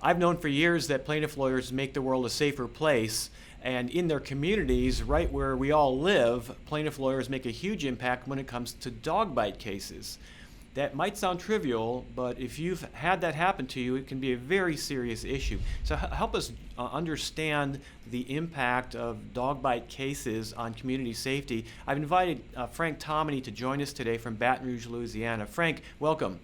I've known for years that plaintiff lawyers make the world a safer place, and in their communities, right where we all live, plaintiff lawyers make a huge impact when it comes to dog bite cases. That might sound trivial, but if you've had that happen to you, it can be a very serious issue. So help us understand the impact of dog bite cases on community safety. I've invited Frank Tomeny to join us today from Baton Rouge, Louisiana. Frank, welcome.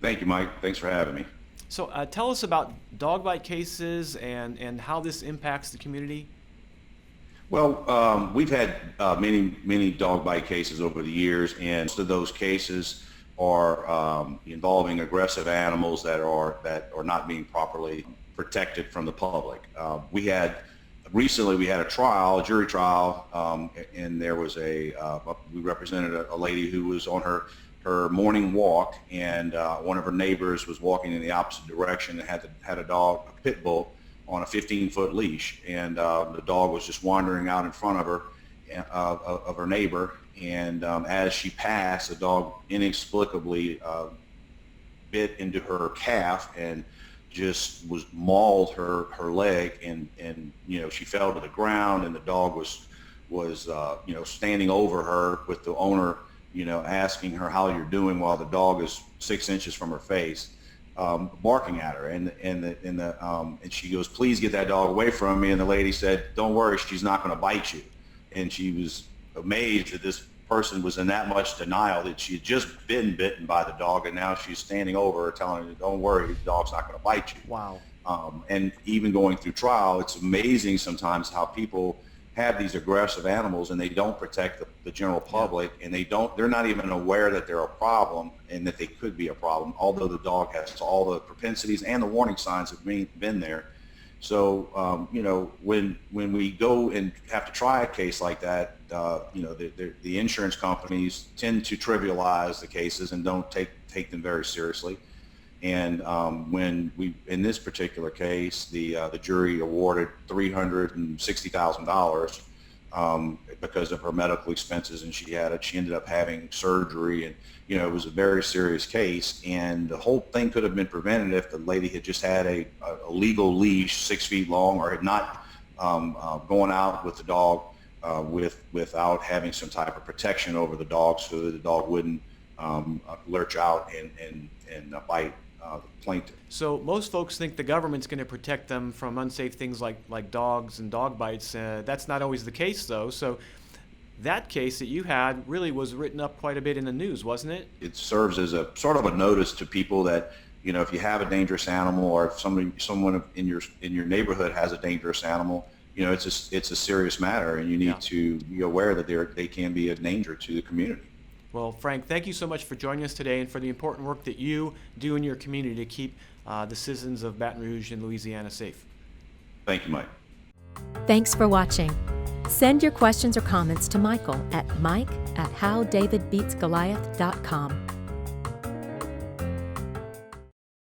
Thank you, Mike. Thanks for having me. So tell us about dog bite cases and how this impacts the community. Well, we've had many dog bite cases over the years, and most of those cases are involving aggressive animals that are not being properly protected from the public. Recently we had a jury trial, and there was we represented a lady who was on her morning walk, and one of her neighbors was walking in the opposite direction and had a pit bull on a 15-foot leash, and the dog was just wandering out in front of her neighbor. And as she passed, the dog inexplicably bit into her calf and just mauled her leg, and she fell to the ground, and the dog was standing over her with the owner asking her how you're doing, while the dog is 6 inches from her face, barking at her, and she goes, "Please get that dog away from me." And the lady said, "Don't worry, she's not going to bite you." And she was amazed that this person was in that much denial, that she had just been bitten by the dog, and now she's standing over her telling her, "Don't worry, the dog's not going to bite you." Wow. And even going through trial, it's amazing sometimes how people have these aggressive animals and they don't protect the general public, and they're not even aware that they're a problem and that they could be a problem, although the dog has all the propensities and the warning signs have been there. So when we go and have to try a case like that, the insurance companies tend to trivialize the cases and don't take them very seriously. And in this particular case, the jury awarded $360,000 because of her medical expenses, and she ended up having surgery, and it was a very serious case, and the whole thing could have been prevented if the lady had just had a legal leash 6 feet long, or had not gone out with the dog without having some type of protection over the dog, so that the dog wouldn't lurch out and bite the plaintiff. So most folks think the government's going to protect them from unsafe things like dogs and dog bites. That's not always the case, though. So that case that you had really was written up quite a bit in the news, wasn't it? It serves as a sort of a notice to people that if you have a dangerous animal, or if someone in your neighborhood has a dangerous animal, it's a serious matter, and you need to be aware that they can be a danger to the community. Well, Frank, thank you so much for joining us today and for the important work that you do in your community to keep the citizens of Baton Rouge and Louisiana safe. Thank you, Mike. Thanks for watching. Send your questions or comments to Michael at mike@howdavidbeatsgoliath.com.